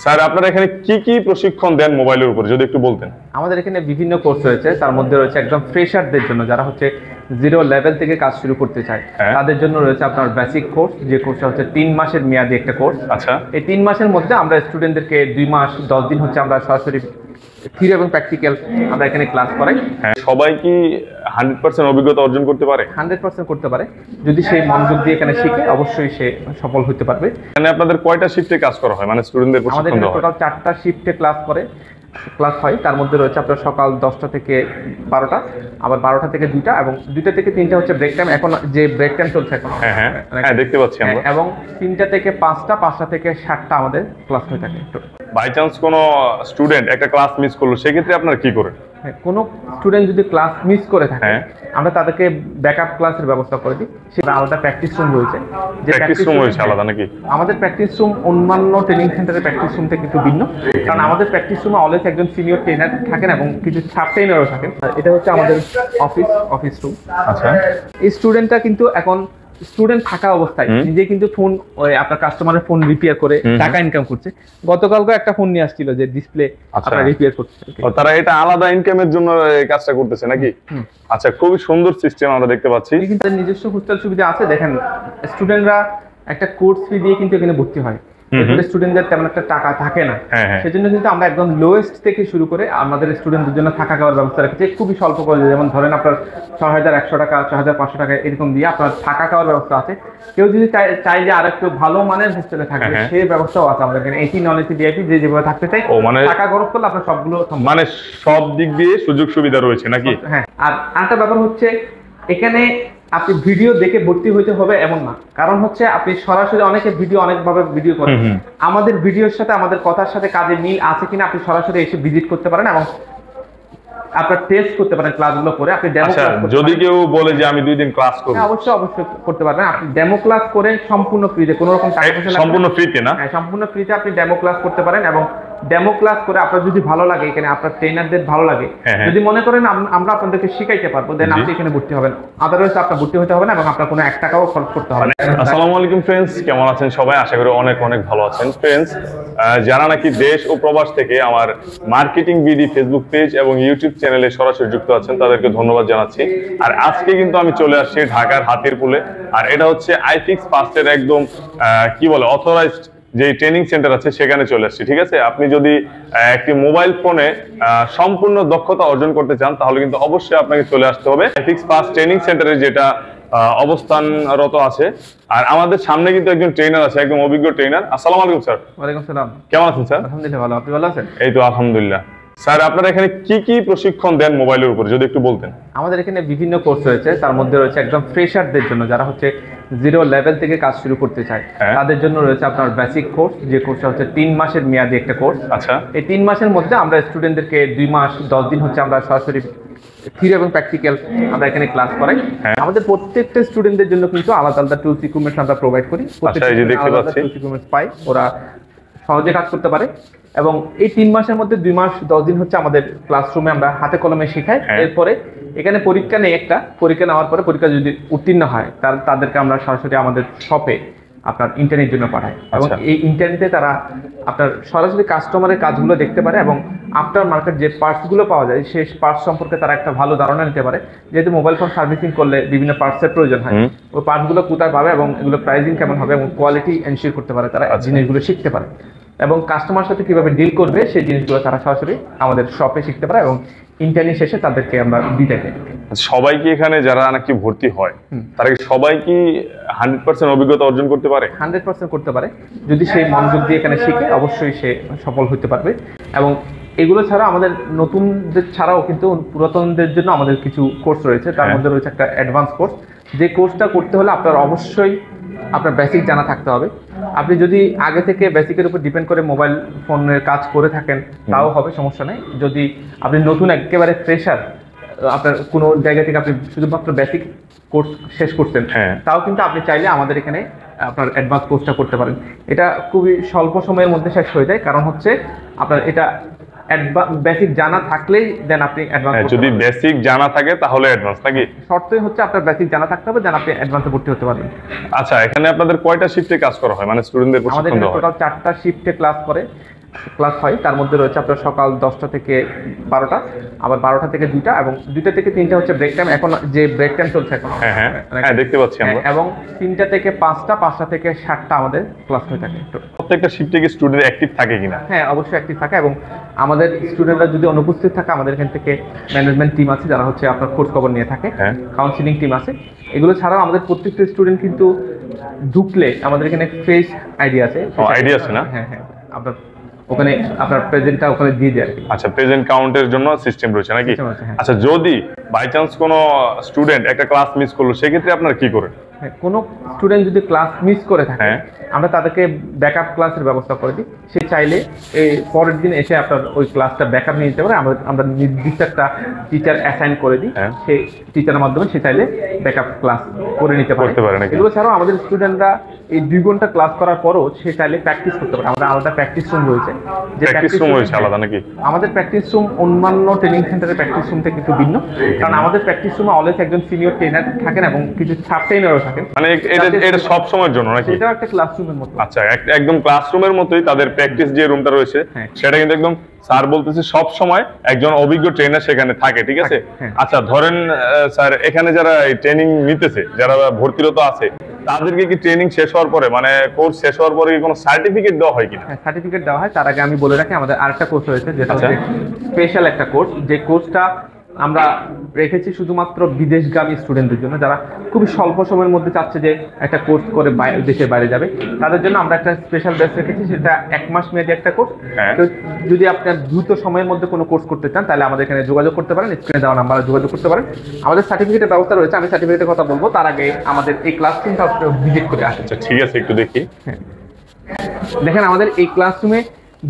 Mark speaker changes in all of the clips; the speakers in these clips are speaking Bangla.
Speaker 1: স্যার আপনারা এখানে কি কি প্রশিক্ষণ দেন মোবাইলের উপর যদি একটু বলতেন।
Speaker 2: আমাদের এখানে বিভিন্ন কোর্স রয়েছে, তার মধ্যে রয়েছে একদম ফ্রেশারদের জন্য, যারা হচ্ছে জিরো লেভেল থেকে কাজ শুরু করতে চায় তাদের জন্য রয়েছে আপনার বেসিক কোর্স, যে কোর্সটা হচ্ছে 3 মাসের মেয়াদি একটা কোর্স।
Speaker 1: আচ্ছা,
Speaker 2: এই 3 মাসের মধ্যে আমরা স্টুডেন্টদেরকে 2 মাস 10 দিন হচ্ছে আমরা সরাসরি থিওরি এবং প্র্যাকটিক্যাল আমরা এখানে ক্লাস করাই।
Speaker 1: সবাই কি 100% অভিজ্ঞতা অর্জন করতে পারে?
Speaker 2: 100% করতে পারে, যদি সেই মনোযোগ দিয়ে এখানে শিখে অবশ্যই সে সফল হতে পারবে।
Speaker 1: এখানে আপনাদের কয়টা শিফটে কাজ করা হয়, মানে স্টুডেন্টদের
Speaker 2: আমাদের
Speaker 1: প্রশিক্ষণ দেওয়া হয়?
Speaker 2: টোটাল 4টা শিফটে ক্লাস হয়। তার মধ্যে রয়েছে আপনার সকাল 10টা থেকে 12টা, আবার 12টা থেকে 2টা, এবং 2টা থেকে 3টা হচ্ছে ব্রেক টাইম। এখন যে ব্রেক টাইম চলছে এখন,
Speaker 1: হ্যাঁ দেখতে পাচ্ছি আমরা।
Speaker 2: এবং 3টা থেকে 5টা, 5টা থেকে 7টা আমাদের ক্লাস হয়ে থাকে।
Speaker 1: বাই চান্স কোনো স্টুডেন্ট একটা ক্লাস মিস করলো, সেক্ষেত্রে আপনারা কি করেন?
Speaker 2: কোনো স্টুডেন্ট যদি ক্লাস মিস করে থাকে, আমরা তাদেরকে ব্যাকআপ ক্লাসের ব্যবস্থা করে দিই। সেটা আলাদা প্র্যাকটিস রুম রয়েছে।
Speaker 1: যে প্র্যাকটিস রুম রয়েছে আলাদা নাকি?
Speaker 2: আমাদের প্র্যাকটিস রুম অন্যান্য ট্রেনিং সেন্টারের প্র্যাকটিস রুম থেকে একটু ভিন্ন, কারণ আমাদের প্র্যাকটিস রুমে অলওয়েজ একজন সিনিয়র ট্রেনার থাকেন এবং কিছু সাব ট্রেনারও থাকেন। এটা হচ্ছে আমাদের অফিস রুম।
Speaker 1: আচ্ছা,
Speaker 2: এই স্টুডেন্টটা কিন্তু এখন স্টুডেন্ট থাকা অবস্থায় নিজে কিন্তু ফোন, আপনার কাস্টমারের ফোন রিপেয়ার করে টাকা ইনকাম করছে। গতকালকে একটা ফোন নিয়ে আসছিল যে ডিসপ্লে আপনার রিপেয়ার করছে,
Speaker 1: তারা এটা আলাদা ইনকামের জন্য এই কাজটা করতেছে নাকি? আচ্ছা, খুবই সুন্দর সিস্টেম আমরা দেখতে পাচ্ছি।
Speaker 2: কিন্তু নিজস্ব হোস্টেল সুবিধা আছে। দেখেন, স্টুডেন্টরা একটা কোর্স ফি দিয়ে কিন্তু এখানে ভর্তি হয়, স্টুডেন্টদের তেমন একটা টাকা থাকে না। সেজন্য কিন্তু আমরা একদম লোয়েস্ট থেকে শুরু করে আমাদের স্টুডেন্টদের জন্য থাকা খাওয়ার ব্যবস্থা রেখেছি খুবই স্বল্প করে। যেমন ধরেন আপনার 6100 টাকা, 6500 টাকা এরকম দিয়ে আপনার থাকা খাওয়ার ব্যবস্থা আছে। কেউ যদি চাই যে আর একটু ভালো মানের হোস্টেলে থাকবে, সেই ব্যবস্থাও আছে আমাদের এখানে। এসি নন এসি ডিআইপি যে যেভাবে থাকতে চাই, মানে টাকা খরচ করলে আপনার সবগুলো,
Speaker 1: মানে সব দিক দিয়ে সুযোগ সুবিধা রয়েছে নাকি?
Speaker 2: হ্যাঁ। আর একটা ব্যাপার হচ্ছে, এখানে আপনি ভিডিও দেখে ভর্তি হইতে হবে এমন না। কারণ হচ্ছে আপনি সরাসরি, অনেকে অনেকভাবে ভিডিও করেন, আমাদের ভিডিওর সাথে আমাদের কথার সাথে কাজে মিল আছে কিনা আপনি সরাসরি এসে ভিজিট করতে পারেন এবং আপনার টেস্ট করতে পারেন ক্লাসগুলো করে। আপনি ডেমো ক্লাস করতে পারেন।
Speaker 1: যদি কেউ বলে যে আমি 2 দিন ক্লাস করব,
Speaker 2: অবশ্যই করতে পারবেন। আপনি ডেমো ক্লাস করে সম্পূর্ণ ফ্রিতে, কোনো রকম টাকা পয়সা লাগবে,
Speaker 1: সম্পূর্ণ ফ্রিতে না?
Speaker 2: হ্যাঁ, সম্পূর্ণ ফ্রিতে আপনি ডেমো ক্লাস করতে পারেন। এবং ডেমো ক্লাস করে আপনার যদি ভালো লাগে, এখানে আপনার ট্রেনারদের ভালো লাগে, যদি মনে করেন আমরা আপনাদেরকে শিখাইতে পারবো, দেন আপনি এখানে ভর্তি হবেন। আদারওয়াইজ আপনার ভর্তি হতে হবে না এবং আপনার কোনো 1 টাকাও খরচ করতে হবে না।
Speaker 1: আসসালামু আলাইকুম ফ্রেন্ডস, কেমন আছেন সবাই? আশা করি অনেক অনেক ভালো আছেন। ফ্রেন্ডস, যারা নাকি দেশ ও প্রবাস থেকে আমার মার্কেটিং বিডি ফেসবুক পেজ এবং ইউটিউব চ্যানেলে সরাসরি যুক্ত আছেন, তাদেরকে ধন্যবাদ জানাচ্ছি। আর আজকে কিন্তু আমি চলে আসছি ঢাকার হাতিরপুলে। আর এটা হচ্ছে আইফিক্স ফার্স্টের একদম কি বলে অথরাইজড যে ট্রেনিং সেন্টার আছে, সেখানে চলে আসছি। ঠিক আছে, আপনি যদি একটি মোবাইল ফোনে সম্পূর্ণ দক্ষতা অর্জন করতে চান, তাহলে কিন্তু অবশ্যই আপনাকে চলে আসতে হবে আইফিক্স ফার্স্ট ট্রেনিং সেন্টারে, যেটা অবস্থানরত আছে। আর আমাদের সামনে কিন্তু একজন ট্রেনার আছে, একদম অভিজ্ঞ ট্রেনার। আসসালামু আলাইকুম স্যার।
Speaker 2: ওয়ালাইকুম সালাম।
Speaker 1: কেমন আছেন স্যার?
Speaker 2: আলহামদুলিল্লাহ ভালো, আপনি ভালো আছেন?
Speaker 1: এই তো আলহামদুলিল্লাহ। স্যার আপনারা এখানে কি কি প্রশিক্ষণ দেন মোবাইলের উপর যদি একটু বলতেন।
Speaker 2: আমাদের এখানে বিভিন্ন কোর্স রয়েছে, তার মধ্যে রয়েছে একদম ফ্রেশারদের জন্য, যারা হচ্ছে জিরো লেভেল থেকে কাজ শুরু করতে চায় তাদের জন্য রয়েছে আপনার বেসিক কোর্স, যে কোর্সটা হচ্ছে 3 মাসের মেয়াদি একটা কোর্স।
Speaker 1: আচ্ছা,
Speaker 2: এই 3 মাসের মধ্যে আমরা স্টুডেন্টদেরকে 2 মাস 10 দিন হচ্ছে আমরা সরাসরি থিওরি এবং প্র্যাকটিক্যাল আমরা এখানে ক্লাস করাই। আমাদের প্রত্যেকটা স্টুডেন্টদের জন্য কিন্তু আলাদা আলাদা টুলস ইকুইপমেন্টস আমরা প্রোভাইড করি। প্রত্যেকটা আলাদা টুলস ইকুইপমেন্টস পাই, ওরা সহজে কাজ করতে পারে। এবং এই 3 মাসের মধ্যে 2 মাস 10 দিন হচ্ছে আমাদের ক্লাসরুমে আমরা হাতে কলমে শেখাই। এরপরে এখানে পরীক্ষা নেই, একটা পরীক্ষা নেওয়ার পরে পরীক্ষা যদি উত্তীর্ণ হয়, তাদেরকে আমরা সরাসরি আমাদের শপে আপনার ইন্টারনেটের জন্য পাঠাই। এবং এই ইন্টারনেটে তারা আপনার সরাসরি কাস্টমারের কাজগুলো দেখতে পারে এবং আফটার মার্কেট যে পার্টসগুলো পাওয়া যায়, সেই পার্টস সম্পর্কে তারা একটা ভালো ধারণা নিতে পারে। যেহেতু মোবাইল ফোন সার্ভিসিং করলে বিভিন্ন পার্টসের প্রয়োজন হয়, ওই পার্টসগুলো কোথায় পাবে এবং এগুলো প্রাইসিং কেমন হবে এবং কোয়ালিটি এনশিওর করতে পারে, তারা জিনিসগুলো শিখতে পারে। এবং কাস্টমার সাথে কিভাবে ডিল করবে সেই জিনিসগুলো তারা সরাসরি আমাদের শপে শিখতে পারে এবং ইন্টারনেট শেষে তাদেরকে আমরা দিতে পারি।
Speaker 1: সবাই কি এখানে যারা নাকি ভর্তি হয়, তারা কি সবাই কি 100% অভিজ্ঞতা অর্জন করতে পারে?
Speaker 2: 100% করতে পারে, যদি সেই মনোযোগ দিয়ে এখানে শিখে অবশ্যই সে সফল হতে পারবে। এবং এগুলো ছাড়া আমাদের নতুনদের ছাড়াও কিন্তু পুরাতনদের জন্য আমাদের কিছু কোর্স রয়েছে। তার মধ্যে রয়েছে একটা অ্যাডভান্স কোর্স, যে কোর্সটা করতে হলে আপনার অবশ্যই আপনার বেসিক জানা থাকতে হবে। আপনি যদি আগে থেকে বেসিকের উপর ডিপেন্ড করে মোবাইল ফোনের কাজ করে থাকেন তাও হবে, সমস্যা নেই। যদি আপনি নতুন একেবারে ফ্রেশার, আপনার কোনো জায়গা থেকে আপনি শুধুমাত্র বেসিক কোর্স শেষ করছেন, তাও কিন্তু আপনি চাইলে আমাদের এখানে আপনার অ্যাডভান্স কোর্সটা করতে পারেন। এটা খুবই স্বল্প সময়ের মধ্যে শেষ হয়ে যায়, কারণ হচ্ছে আপনার এটা বেসিক জানা থাকলেই দেন আপনি অ্যাডভান্স।
Speaker 1: যদি বেসিক জানা থাকে তাহলে অ্যাডভান্স নাকি?
Speaker 2: শর্তই হচ্ছে আপনার বেসিক জানা থাকতে হবে, দেন আপনি অ্যাডভান্সে ভর্তি হতে পারবেন।
Speaker 1: আচ্ছা, এখানে আপনাদের কয়টা শিফটে কাজ করা হয়, মানে স্টুডেন্টদের প্রশিক্ষণ দেওয়া হয়?
Speaker 2: আমাদের টোটাল 4টা শিফটে ক্লাস ক্লাস হয়, তার মধ্যে রয়েছে আপনার সকাল 10টা থেকে 12টা, আবার 12টা থেকে 2টা, এবং 2টা থেকে 3টা হচ্ছে ব্রেক টাইম। এখন যে ব্রেক টাইম চলছে এখন,
Speaker 1: হ্যাঁ দেখতে পাচ্ছি আমরা।
Speaker 2: এবং 3টা থেকে 5টা, 5টা থেকে 7টা আমাদের ক্লাস হয়ে থাকে।
Speaker 1: প্রত্যেকটা শিফটে কি স্টুডেন্ট অ্যাক্টিভ থাকে কিনা?
Speaker 2: হ্যাঁ, অবশ্যই অ্যাক্টিভ থাকে, এবং আমাদের স্টুডেন্টরা যদি অনুপস্থিত থাকে, আমাদের এখান থেকে ম্যানেজমেন্ট টিম আছে যারা হচ্ছে আপনার খোঁজ খবর নিয়ে থাকে, কাউন্সিলিং টিম আছে। এগুলো ছাড়াও আমাদের প্রত্যেকটা স্টুডেন্ট কিন্তু ঢুকলে আমাদের এখানে ফেস আইডি আছে।
Speaker 1: আইডি আছে না?
Speaker 2: হ্যাঁ, আপনার ওখানে আপনার প্রেজেন্টটা ওখানে দিয়ে দেয় আর কি।
Speaker 1: আচ্ছা, প্রেজেন্ট কাউন্টের জন্য সিস্টেম রয়েছে নাকি? আচ্ছা, যদি বাই চান্স কোনো স্টুডেন্ট একটা ক্লাস মিস করলো, সেক্ষেত্রে আপনারা কি করেন?
Speaker 2: কোনো স্টুডেন্ট যদি ক্লাস মিস করে থাকে, আমরা তাদেরকে ব্যাকআপ ক্লাসের ব্যবস্থা করে দিই। সে চাইলে এই পরের দিন এসে আপনার ওই ক্লাসটা ব্যাকআপ নিয়ে নিতে পারে। আমরা নির্দিষ্ট একটা টিচার অ্যাসাইন করে দিই, সেই টিচারের মাধ্যমে সে চাইলে ব্যাকআপ ক্লাস করে নিতে পারে। এগুলো ছাড়াও আমাদের স্টুডেন্টরা এই 2 ঘন্টা ক্লাস করার পরও সে চাইলে প্র্যাকটিস করতে পারে। আমাদের আলাদা প্র্যাকটিস রুম রয়েছে।
Speaker 1: যে প্র্যাকটিস রুম রয়েছে আলাদা নাকি? আমাদের
Speaker 2: প্র্যাকটিস রুম অন্যান্য ট্রেনিং সেন্টারের প্র্যাকটিস রুম থেকে একটু ভিন্ন, কারণ আমাদের প্র্যাকটিস রুমে অলওয়েজ একজন সিনিয়র ট্রেনার থাকেন এবং কিছু সাব ট্রেনারও থাকেন।
Speaker 1: মানে এটা সব সময়ের জন্য নাকি?
Speaker 2: এটা একটা ক্লাসরুমের মতো।
Speaker 1: আচ্ছা, একদম ক্লাসরুমের মতোই তাদের প্র্যাকটিস যে রুমটা রয়েছে সেটা কিন্তু একদম স্যার বলতেছে সব সময় একজন অভিজ্ঞ ট্রেনার সেখানে থাকে, ঠিক আছে? আচ্ছা, ধরেন স্যার এখানে যারা এই ট্রেনিং নিতেছে, যারা ভর্তিরত আছে, তাদেরকে কি ট্রেনিং শেষ হওয়ার পরে, মানে কোর্স শেষ হওয়ার পরে কি কোনো সার্টিফিকেট দেওয়া হয় কিনা?
Speaker 2: সার্টিফিকেট দেওয়া হয়। তার আগে আমি বলে রাখি, আমাদের আরেকটা কোর্স রয়েছে যেটা হচ্ছে স্পেশাল একটা কোর্স। যে কোর্সটা আমরা রেখেছি শুধুমাত্র বিদেশগামী স্টুডেন্টদের জন্য, যারা খুবই স্বল্প সময়ের মধ্যে চাচ্ছে যে একটা কোর্স করে দেশের বাইরে যাবে, তাদের জন্য আমরা একটা স্পেশাল ব্যাচ রেখেছি। সেটা 1 মাস মেয়াদী একটা কোর্স। তো যদি আপনার দ্রুত সময়ের মধ্যে কোনো কোর্স করতে চান, তাহলে আমাদের এখানে যোগাযোগ করতে পারেন, স্ক্রিনে দেওয়া নাম্বারে যোগাযোগ করতে পারেন। আমাদের সার্টিফিকেটের ব্যবস্থা রয়েছে, আমি সার্টিফিকেটের কথা বলবো, তার আগে আমাদের এই ক্লাসরুমটা ভিজিট করে আসেন।
Speaker 1: আচ্ছা, ঠিক আছে, একটু দেখি।
Speaker 2: দেখেন, আমাদের এই ক্লাসরুমে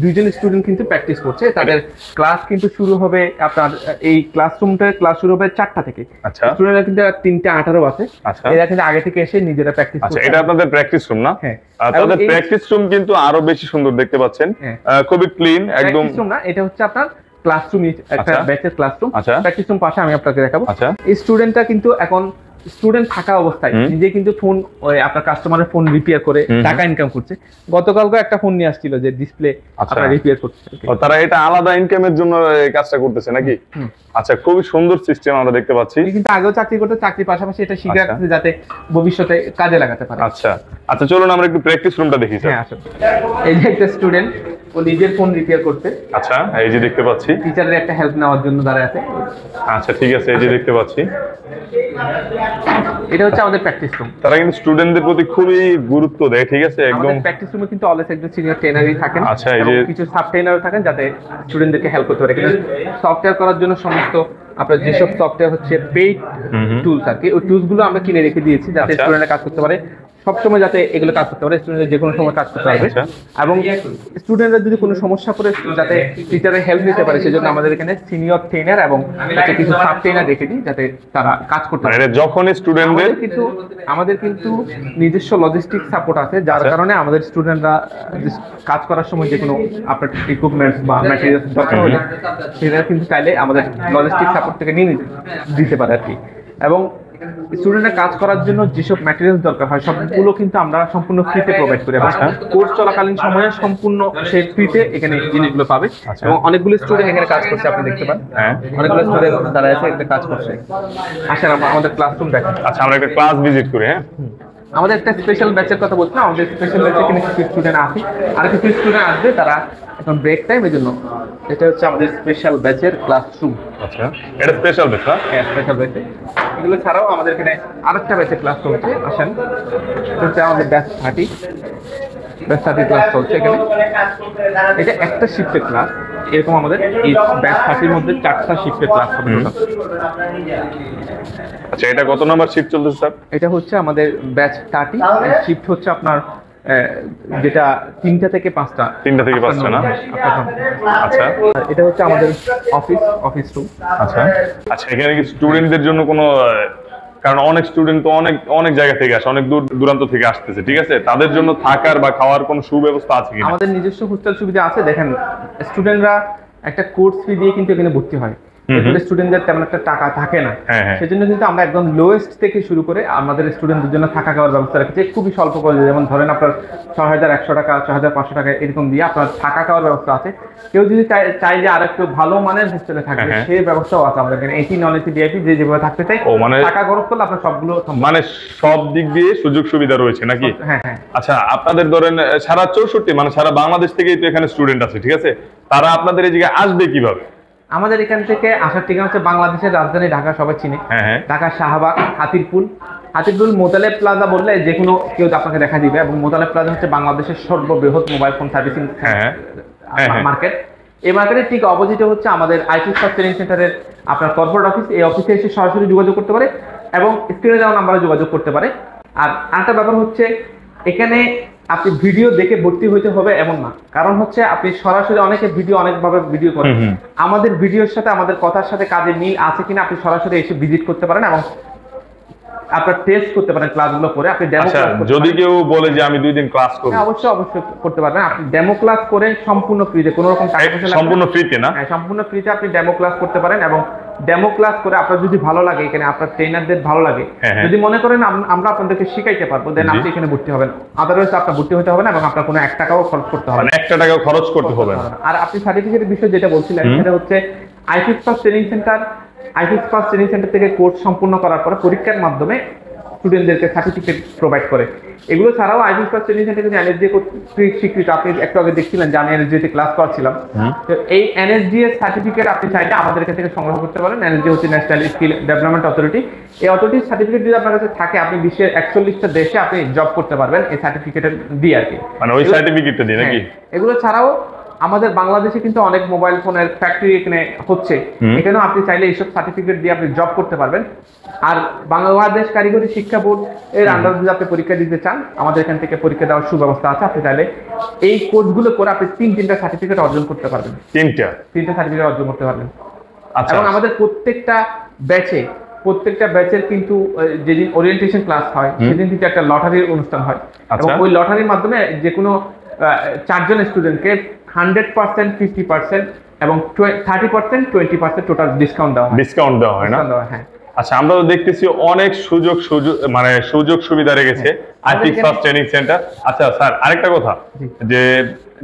Speaker 2: 2 জন স্টুডেন্ট কিন্তু প্র্যাকটিস করছে। তাদের ক্লাস কিন্তু শুরু হবে আপনার এই ক্লাসরুমটার ক্লাস শুরু হবে 4টা থেকে।
Speaker 1: আচ্ছা,
Speaker 2: স্টুডেন্টরা কিন্তু 3:18 আছে।
Speaker 1: আচ্ছা,
Speaker 2: এরা কিন্তু আগে থেকে এসে নিজেরা প্র্যাকটিস করছে।
Speaker 1: আচ্ছা, এটা আপনাদের প্র্যাকটিস রুম না?
Speaker 2: হ্যাঁ,
Speaker 1: তাদের প্র্যাকটিস রুম কিন্তু আরো বেশি সুন্দর দেখতে পাচ্ছেন, খুবই ক্লিন একদম।
Speaker 2: প্র্যাকটিস রুম না, এটা হচ্ছে আপনার ক্লাসরুম, একটা ব্যাচের ক্লাসরুম। প্র্যাকটিস রুম পাশে আমি আপনাকে দেখাবো। এই স্টুডেন্টটা কিন্তু এখন স্টুডেন্ট থাকা অবস্থায় নিজে কিন্তু ফোন, আপনার কাস্টমারের ফোন রিপেয়ার করে টাকা ইনকাম করছে। গতকালকে একটা ফোন নিয়ে আসছিল যে ডিসপ্লে আপনারা রিপেয়ার করছে।
Speaker 1: তারা এটা আলাদা ইনকামের জন্য এই কাজটা করতেছে নাকি? আচ্ছা, খুবই সুন্দর সিস্টেম আমরা দেখতে পাচ্ছি।
Speaker 2: কিন্তু আগেও চাকরি করতে, চাকরির পাশাপাশি এটা শিখে রাখতে যাতে ভবিষ্যতে কাজে লাগাতে পারে।
Speaker 1: আচ্ছা আচ্ছা, চলুন আমরা একটু প্র্যাকটিস রুমটা দেখি। স্যার,
Speaker 2: হ্যাঁ, আসুন। এই যে একটা স্টুডেন্ট, ও নিজের ফোন রিপেয়ার করতে।
Speaker 1: আচ্ছা, এই যে দেখতে পাচ্ছি।
Speaker 2: টিচারের একটা হেল্প নেওয়ার জন্য দাঁড়ায় আছে।
Speaker 1: আচ্ছা, ঠিক আছে, এই যে দেখতে পাচ্ছি।
Speaker 2: এটা হচ্ছে আমাদের প্র্যাকটিস রুম।
Speaker 1: তারা কিন্তু স্টুডেন্টদের প্রতি খুবই গুরুত্ব দেয়, ঠিক আছে? একদম
Speaker 2: প্র্যাকটিস রুমে কিন্তু অলওয়েজ একজন সিনিয়র ট্রেনারই থাকেন।
Speaker 1: আচ্ছা, এই যে
Speaker 2: কিছু সাব ট্রেনারও থাকেন যাতে স্টুডেন্টদেরকে হেল্প করতে পারে। কিন্তু সফটওয়্যার করার জন্য সমস্ত আপনার যেসব সফটওয়্যার হচ্ছে পেইড টুলস আর কি, ওই টুলসগুলো আমরা কিনে রেখে দিয়েছি যাতে স্টুডেন্টরা কাজ করতে পারে, সবসময় যাতে এগুলো কাজ করতে পারে, স্টুডেন্টরা যে কোনো সময় কাজ করতে পারবে। এবং স্টুডেন্টরা যদি কোনো সমস্যা করে যাতে টিচারের হেল্প নিতে পারে, সেজন্য আমাদের এখানে সিনিয়র ট্রেনার এবং কিছু সাব ট্রেনার রেখে দিই যাতে তারা কাজ করতে পারে।
Speaker 1: যখন স্টুডেন্টদের
Speaker 2: আমাদের কিন্তু নিজস্ব লজিস্টিক সাপোর্ট আছে, যার কারণে আমাদের স্টুডেন্টরা কাজ করার সময় যে কোনো আপনার ইকুইপমেন্টস বা ম্যাটেরিয়ালস দরকার হলে সেটা কিন্তু চাইলে আমাদের লজিস্টিক সাপোর্ট থেকে নিয়ে দিতে পারে আর কি। এবং স্টুডেন্টরা কাজ করার জন্য যেসব ম্যাটেরিয়ালস দরকার হয় সবগুলো কিন্তু আমরা সম্পূর্ণ ফ্রিতে প্রোভাইড করি। কোর্স চলাকালীন সময়ে সম্পূর্ণ সেই ফ্রিতে এখানে জিনিসগুলো পাবে। এবং অনেকগুলো স্টুডেন্ট এখানে কাজ করছে, আপনি দেখতে পান। অনেকগুলো স্টুডেন্ট তারা এসে একটা কাজ করছে। আসেন আমাদের ক্লাসরুম দেখেন।
Speaker 1: আচ্ছা, আমরা একটা ক্লাস ভিজিট করি। হ্যাঁ,
Speaker 2: আমাদের একটা স্পেশাল ব্যাচের কথা বলছিলাম। আমাদের স্পেশাল ব্যাচে কিন্তু কিছু স্টুডেন্ট আছে, আর কিছু স্টুডেন্ট আসবে, তারা এখন ব্রেক টাইম, এই জন্য এটা হচ্ছে আমাদের স্পেশাল ব্যাচের ক্লাসরুম।
Speaker 1: আচ্ছা, এটা স্পেশাল ব্যাচ না?
Speaker 2: হ্যাঁ, স্পেশাল ব্যাচে। এগুলো ছাড়াও আমাদের এখানে আরেকটা ব্যাচের ক্লাস চলছে। আসেন, এটা হচ্ছে আমাদের ব্যাচ 30 ক্লাস চলছে এখানে। এটা একটা শিফটের ক্লাস, এরকম আমাদের এই ব্যাচ 30-র মধ্যে 4টা শিফটের ক্লাস হবে।
Speaker 1: আচ্ছা, এটা কত নাম্বার শিফট চলতেছে স্যার?
Speaker 2: এটা হচ্ছে আমাদের ব্যাচ 30, শিফট হচ্ছে আপনার যেটা 3টা থেকে 5টা।
Speaker 1: 3টা থেকে 5টা না? আচ্ছা,
Speaker 2: এটা হচ্ছে আমাদের অফিস রুম।
Speaker 1: আচ্ছা আচ্ছা, এখানে কি স্টুডেন্টদের জন্য কোনো, কারণ অনেক স্টুডেন্ট তো অনেক জায়গা থেকে আসে, অনেক দূর দূরান্ত থেকে আসতেছে, ঠিক আছে? তাদের জন্য থাকার বা খাওয়ার কোনো সুব্যবস্থা আছে কিনা?
Speaker 2: আমাদের নিজস্ব হোস্টেল সুবিধা আছে। দেখেন, স্টুডেন্টরা একটা কোর্স ফি দিয়ে কিন্তু এখানে ভর্তি হয়। এরপরে স্টুডেন্টদের তেমন একটা টাকা থাকে না, সেজন্য কিন্তু আমরা একদম লোয়েস্ট থেকে শুরু করে আমাদের স্টুডেন্টদের জন্য থাকা খাওয়ার ব্যবস্থা রেখেছি খুবই স্বল্প করে। যেমন ধরেন আপনার ৬,১০০ টাকা ৬,৫০০ টাকা এরকম দিয়ে আপনার থাকা খাওয়ার ব্যবস্থা আছে। কেউ যদি চাই যে আর একটু ভালো মানের হোস্টেলে থাকবে, সেই ব্যবস্থাও আছে আমাদের এখানে। এসি নন এসি ডিআইপি যে যেভাবে থাকতে চাই, টাকা খরচ করলে আপনার সবগুলো
Speaker 1: মানে সব দিক দিয়ে সুযোগ সুবিধা রয়েছে নাকি?
Speaker 2: হ্যাঁ হ্যাঁ।
Speaker 1: আচ্ছা, আপনাদের ধরেন সারা 64 মানে সারা বাংলাদেশ থেকেই তো এখানে স্টুডেন্ট আছে, ঠিক আছে? তারা আপনাদের এই জায়গায় আসবে কিভাবে?
Speaker 2: আমাদের এখান থেকে আসার ঠিকানা হচ্ছে বাংলাদেশের রাজধানী ঢাকা, সবাই চিনে। ঢাকা শাহবাগ, হাতিরপুল মোতালেব প্লাজা বললে যে কোনো কেউ আপনাকে দেখা দিবে। এবং মোতালেব প্লাজা হচ্ছে বাংলাদেশের সর্ববৃহৎ মোবাইল ফোন সার্ভিসিং মার্কেট। এই মার্কেটের ঠিক অপোজিটে হচ্ছে আমাদের আইটি ফার্স্ট ট্রেনিং সেন্টারের আপনার কর্পোরেট অফিস। এই অফিসে এসে সরাসরি যোগাযোগ করতে পারে এবং স্ক্রিনে দেওয়া নাম্বারে যোগাযোগ করতে পারে। আর আরেকটা ব্যাপার হচ্ছে, এখানে আপনি ভিডিও দেখে ভর্তি হইতে হবে এমন না, কারণ হচ্ছে আপনি সরাসরি অনেকে ভিডিও অনেকভাবে ভিডিও করেন, আমাদের ভিডিওর সাথে আমাদের কথার সাথে কাজে মিল আছে কিনা আপনি সরাসরি এসে ভিজিট করতে পারেন এবং আপনার টেস্ট করতে পারেন ক্লাসগুলো করে। আপনি ডেমো ক্লাস করতে পারেন।
Speaker 1: যদি কেউ বলে যে আমি 2 দিন ক্লাস করব,
Speaker 2: অবশ্যই করতে পারবেন। আপনি ডেমো ক্লাস করে সম্পূর্ণ ফ্রিতে, কোনো রকম টাকা পয়সা
Speaker 1: সম্পূর্ণ ফ্রিতে না?
Speaker 2: হ্যাঁ, সম্পূর্ণ ফ্রিতে আপনি ডেমো ক্লাস করতে পারেন। এবং ডেমো ক্লাস করে আপনার যদি ভালো লাগে, এখানে আপনার ট্রেনারদের ভালো লাগে, যদি মনে করেন আমরা আপনাদেরকে শিখাইতে পারবো, দেন আপনি এখানে ভর্তি হবেন। আদারওয়াইজ আপনার ভর্তি হতে হবে না এবং আপনার কোনো 1 টাকাও খরচ করতে হবে না।
Speaker 1: 1 টাকাও খরচ করতে হবে না।
Speaker 2: আর আপনি সার্টিফিকেটের বিষয়ে যেটা বলছিলেন, সেটা হচ্ছে আইটি ফার্স্ট ট্রেনিং সেন্টার থেকে কোর্স সম্পূর্ণ করার পরে পরীক্ষার মাধ্যমে স্টুডেন্টদেরকে সার্টিফিকেট প্রোভাইড করে। এগুলো ছাড়াও আইটি ফার্স্ট ট্রেনিং সেন্টার কিন্তু এনএসডি কর্তৃক স্বীকৃত। আপনি একটু আগে দেখছিলেন যে আমি এনএসডি তে ক্লাস করছিলাম, তো এই এনএসডি এর সার্টিফিকেট আপনি চাইলে আমাদের কাছ থেকে সংগ্রহ করতে পারেন। এনএসডি হচ্ছে ন্যাশনাল স্কিল ডেভেলপমেন্ট অথরিটি। এই অথরিটির সার্টিফিকেট যদি আপনার কাছে থাকে, আপনি বিশ্বের 41টা দেশে আপনি জব করতে পারবেন এই সার্টিফিকেট দিয়ে আর কি।
Speaker 1: মানে ওই সার্টিফিকেটটা দিয়ে নাকি?
Speaker 2: এগুলো ছাড়াও আমাদের বাংলাদেশে কিন্তু অনেক মোবাইল ফোনের ফ্যাক্টরি এখানে হচ্ছে, এখানেও আপনি চাইলে এইসব সার্টিফিকেট দিয়ে আপনি জব করতে পারবেন। আর বাংলাদেশ কারিগরি শিক্ষা বোর্ড এর আন্ডারে যদি আপনি পরীক্ষা দিতে চান, আমাদের এখান থেকে পরীক্ষা দেওয়ার সুব্যবস্থা আছে। আপনি চাইলে এই কোর্সগুলো করে আপনি 3টা সার্টিফিকেট অর্জন করতে পারবেন। 3টা সার্টিফিকেট অর্জন করতে পারবেন। এবং আমাদের প্রত্যেকটা ব্যাচের কিন্তু যেদিন ওরিয়েন্টেশন ক্লাস হয়, সেদিন কিন্তু একটা লটারির অনুষ্ঠান হয় এবং ওই লটারির মাধ্যমে যে কোনো 4 জন স্টুডেন্টকে 100%, 50% এবং 30%, 20% টোটাল ডিসকাউন্ট দেওয়া হয় না? হ্যাঁ।
Speaker 1: আচ্ছা, আমরা তো দেখতেছি অনেক সুযোগ সুবিধা রেখেছে আইটি ফার্স্ট ট্রেনিং সেন্টার। আচ্ছা স্যার, আরেকটা কথা,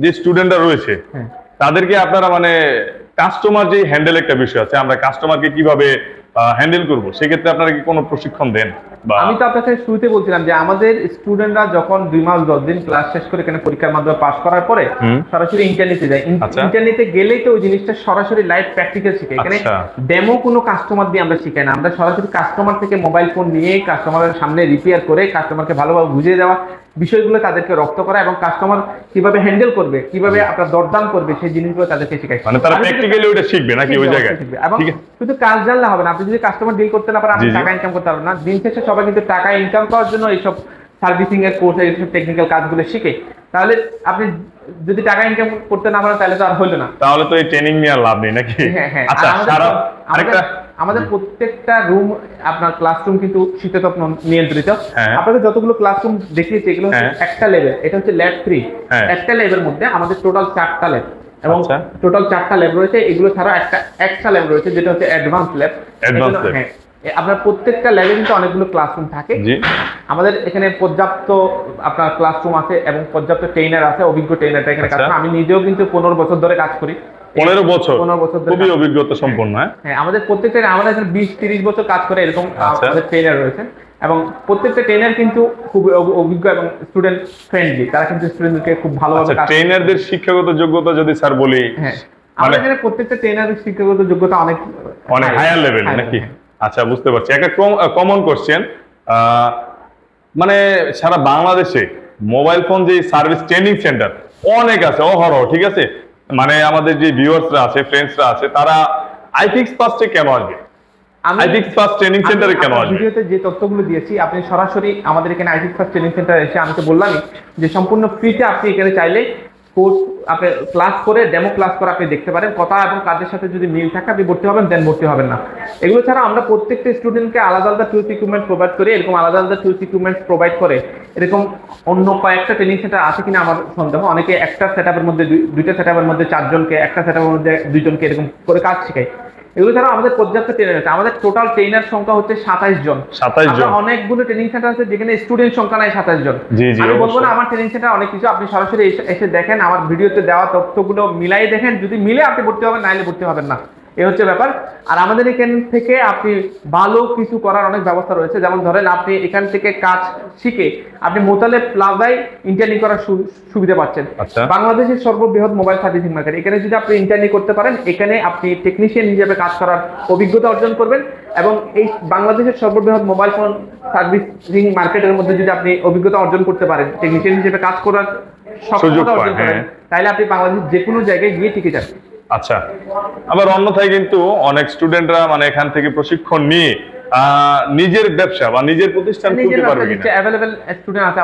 Speaker 1: যে স্টুডেন্টরা রয়েছে তাদেরকে আপনারা কাস্টমার যে হ্যান্ডেল একটা বিষয় আছে, আমরা কাস্টমারকে কিভাবে হ্যান্ডেল করব, সেক্ষেত্রে আপনারা কি কোনো প্রশিক্ষণ দেন?
Speaker 2: আমি তো আপনাকে শুরুতে বলছিলাম যে আমাদের স্টুডেন্টরা যখন 2 মাস 10 দিন ক্লাস শেষ করে এখানে পরীক্ষার মাধ্যমে পাস করার পরে সরাসরি ইন্টারনেটে যায়। ইন্টারনেটে গেলেই তো ওই জিনিসটা সরাসরি লাইভ প্র্যাকটিক্যাল শিখে। এখানে ডেমো কোনো কাস্টমার দিয়ে আমরা শিখাই না, আমরা সরাসরি কাস্টমার থেকে মোবাইল ফোন নিয়ে কাস্টমারের সামনে রিপেয়ার করে কাস্টমারকে ভালোভাবে বুঝিয়ে দেওয়া, বিষয়গুলো তাদেরকে রপ্ত করা এবং কাস্টমার কিভাবে হ্যান্ডেল করবে, কিভাবে আপনার দরদাম করবে, সেই জিনিসগুলো তাদেরকে শেখাই।
Speaker 1: তারা প্র্যাকটিক্যালি ওটা শিখবে নাকি ওই জায়গায়?
Speaker 2: এবং শুধু কাজ জানলে হবে না, আপনি যদি কাস্টমার ডিল করতে না পারেন, আপনি টাকা ইনকাম করতে পারবেন না। দিন শেষে সবাই কিন্তু টাকা ইনকাম করার জন্য এইসব সার্ভিসিং এর কোর্স, এইসব টেকনিক্যাল কাজগুলো শিখে। তাহলে আপনি যদি টাকা ইনকাম করতে না পারেন, তাহলে তো আর হলো না, তাহলে তো এই ট্রেনিং নিয়ে লাভ নেই নাকি? আচ্ছা, আমাদের প্রত্যেকটা রুম আপনার ক্লাসরুম কিন্তু শীততাপ নিয়ন্ত্রিত। আপনাদের যতগুলো ক্লাসরুম দেখিয়েছি এগুলো হচ্ছে একটা লেভেল, এটা হচ্ছে ল্যাব 3। একটা ল্যাবের মধ্যে আমাদের টোটাল 4টা ল্যাব এবং টোটাল 4টা ল্যাব রয়েছে। এগুলো ছাড়া একটা এক্সট্রা ল্যাব রয়েছে যেটা হচ্ছে অ্যাডভান্স ল্যাব। আপনার প্রত্যেকটা ল্যাবে কিন্তু অনেকগুলো ক্লাসরুম থাকে। আমাদের এখানে পর্যাপ্ত আপনার ক্লাসরুম আছে এবং পর্যাপ্ত ট্রেনার আছে, অভিজ্ঞ ট্রেনাররা এখানে কাজ করে। আমি নিজেও কিন্তু 15 বছর ধরে কাজ করি। 15 বছর খুবই অভিজ্ঞতা সম্পন্ন। হ্যাঁ, আমাদের প্রত্যেকটা, আমাদের এখানে 20-30 বছর কাজ করে এরকম আমাদের ট্রেনার রয়েছে এবং প্রত্যেকটা ট্রেনার কিন্তু খুব অভিজ্ঞ এবং স্টুডেন্ট ফ্রেন্ডলি। তারা কিন্তু স্টুডেন্টদেরকে খুব ভালোভাবে কাজ। ট্রেনারদের শিক্ষাগত যোগ্যতা যদি স্যার বলি, হ্যাঁ, আমাদের এখানে প্রত্যেকটা ট্রেনারের শিক্ষাগত যোগ্যতা অনেক হায়ার লেভেল নাকি? আচ্ছা, বুঝতে পারছি। একটা কমন কোশ্চেন, সারা বাংলাদেশে মোবাইল ফোন যে সার্ভিস ট্রেনিং সেন্টার অনেক আছে, অহরহ, ঠিক আছে? আমাদের যে ভিউয়ার্সরা আছে, ফ্রেন্ডসরা আছে, তারা আইফিক্স ফার্স্টে কেন আসবে? আইফিক্স ফার্স্ট ট্রেনিং সেন্টারে কেন আসবে? ভিডিওতে যে তথ্যগুলো দিয়েছি, আপনি সরাসরি আমাদের এখানে আইফিক্স ফার্স্ট ট্রেনিং সেন্টারে এসে, আমি তো বললামই যে সম্পূর্ণ ফ্রিতে আপনি এখানে চাইলে কোর্স আপনি ক্লাস করে, ডেমো ক্লাস করে আপনি দেখতে পারেন। কথা এবং কাজের সাথে যদি মিল থাকে আপনি ভর্তি হবেন, দেন ভর্তি হবেন না। এগুলো ছাড়া আমরা প্রত্যেকটা স্টুডেন্টকে আলাদা আলাদা টুলস ইকুইপমেন্ট প্রোভাইড করি। এরকম আলাদা আলাদা টুলস ইকুইপমেন্ট প্রোভাইড করে এরকম অন্য কয়েকটা ট্রেনিং সেন্টার আছে কিনা আমার সন্দেহ। অনেকে একটা সেটআপের মধ্যে, দুইটা সেটআপের মধ্যে 4 জনকে, একটা সেটআপের মধ্যে 2 জনকে এরকম করে কাজ শেখায়। এগুলো ছাড়াও আমাদের পর্যাপ্ত ট্রেনার আছে। আমাদের টোটাল ট্রেনার সংখ্যা হচ্ছে 27 জন।
Speaker 1: 27 জন।
Speaker 2: অনেকগুলো ট্রেনিং সেন্টার আছে যেখানে স্টুডেন্ট সংখ্যা নাই 27 জন। আমি বলবো না আমার ট্রেনিং সেন্টার অনেক কিছু, আপনি সরাসরি এসে দেখেন, আমার ভিডিওতে দেওয়া তথ্যগুলো মিলাই দেখেন, যদি মিলে আপনি ভর্তি হবেন, নাইলে ভর্তি হবেন না, এই হচ্ছে ব্যাপার। আর আমাদের এখান থেকে আপনি ভালো কিছু করার অনেক ব্যবস্থা রয়েছে। যেমন ধরেন আপনি এখান থেকে কাজ শিখে আপনি মোতালেব প্লাজায় ইন্টার্নি করার সুবিধা পাচ্ছেন। বাংলাদেশের সর্ববৃহৎ মোবাইল সার্ভিসিং মার্কেট, এখানে যদি আপনি ইন্টার্নি করতে পারেন, এখানে আপনি টেকনিশিয়ান হিসেবে কাজ করার অভিজ্ঞতা অর্জন করবেন, এবং এই বাংলাদেশের সর্ববৃহৎ মোবাইল ফোন সার্ভিসিং মার্কেটের মধ্যে যদি আপনি অভিজ্ঞতা অর্জন করতে পারেন, টেকনিশিয়ান হিসেবে কাজ করার সক্ষমতা অর্জন করেন, তাহলে আপনি বাংলাদেশের যে কোনো জায়গায় গিয়ে টিকে যাবেন।
Speaker 1: আচ্ছা, আবার অন্যথায় কিন্তু অনেক স্টুডেন্টরা মানে এখান থেকে প্রশিক্ষণ নিয়ে নিজের ব্যবসা বা নিজের প্রতিষ্ঠান খুলতে পারবে কিনা?
Speaker 2: अवेलेबल স্টুডেন্ট আছে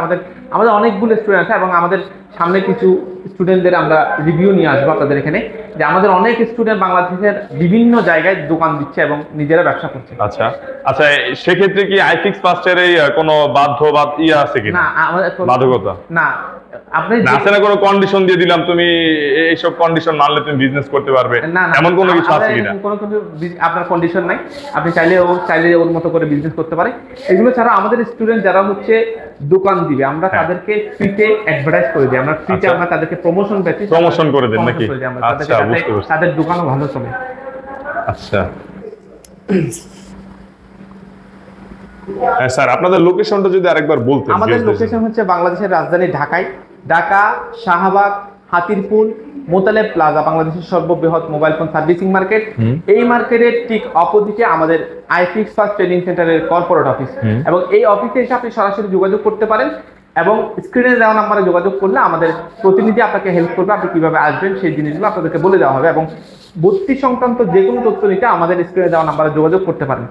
Speaker 2: আমাদের অনেকগুলো স্টুডেন্ট আছে, এবং আমাদের সামনে কিছু স্টুডেন্টদের আমরা রিভিউ নিয়ে আসবো আপনাদের এখানে, যে আমাদের অনেক স্টুডেন্ট বাংলাদেশের বিভিন্ন জায়গায় দোকান দিচ্ছে এবং নিজেরা ব্যবসা করছে।
Speaker 1: আচ্ছা আচ্ছা, সেক্ষেত্রে কি আইফিক্স ফার্স্টের এই কোনো আছে কিনা?
Speaker 2: না, আমাদের
Speaker 1: বাধ্যকতা
Speaker 2: না। আপনি
Speaker 1: আছে না কোনো কন্ডিশন দিয়ে দিলাম, তুমি এইসব কন্ডিশন মানলে তুমি বিজনেস করতে পারবে, এমন কোনো কিছু আছে কিনা?
Speaker 2: কোনো আপনার কন্ডিশন নাই, আপনি চাইলে ওর মতো করে বিজনেস করতে পারে। এগুলো ছাড়া আমাদের স্টুডেন্ট যারা হচ্ছে দোকান দিবে, আমরা তাদেরকে ফ্রিতে অ্যাডভার্টাইজ করে দিই, আমরা ফ্রিতে আমরা তাদেরকে প্রমোশন
Speaker 1: করে দেন নাকি? আচ্ছা, বুঝতে পারছি,
Speaker 2: তাদের দোকানও ভালো চলে।
Speaker 1: আচ্ছা স্যার, আপনাদের লোকেশনটা যদি আরেকবার বলতেন।
Speaker 2: আমাদের লোকেশন হচ্ছে বাংলাদেশের রাজধানী ঢাকায়, ঢাকা শাহবাগ, হাতিরপুল, মোতালেব প্লাজা, বাংলাদেশের সর্ববৃহৎ মোবাইল ফোন সার্ভিসিং মার্কেট। এই মার্কেটের ঠিক অপোজিটে আমাদের আইফিক্স ফার্স্ট ট্রেনিং সেন্টারের কর্পোরেট অফিস, এবং এই অফিসে এসে আপনি সরাসরি যোগাযোগ করতে পারেন, এবং স্ক্রিনে দেওয়া নাম্বারে যোগাযোগ করলে আমাদের প্রতিনিধি আপনাকে হেল্প করবে, আপনি কিভাবে আসবেন সেই জিনিসগুলো আপনাদেরকে বলে দেওয়া হবে, এবং ভর্তি সংক্রান্ত যে কোনো তথ্য নিতে আমাদের স্ক্রিনে দেওয়া নাম্বারে যোগাযোগ করতে পারেন।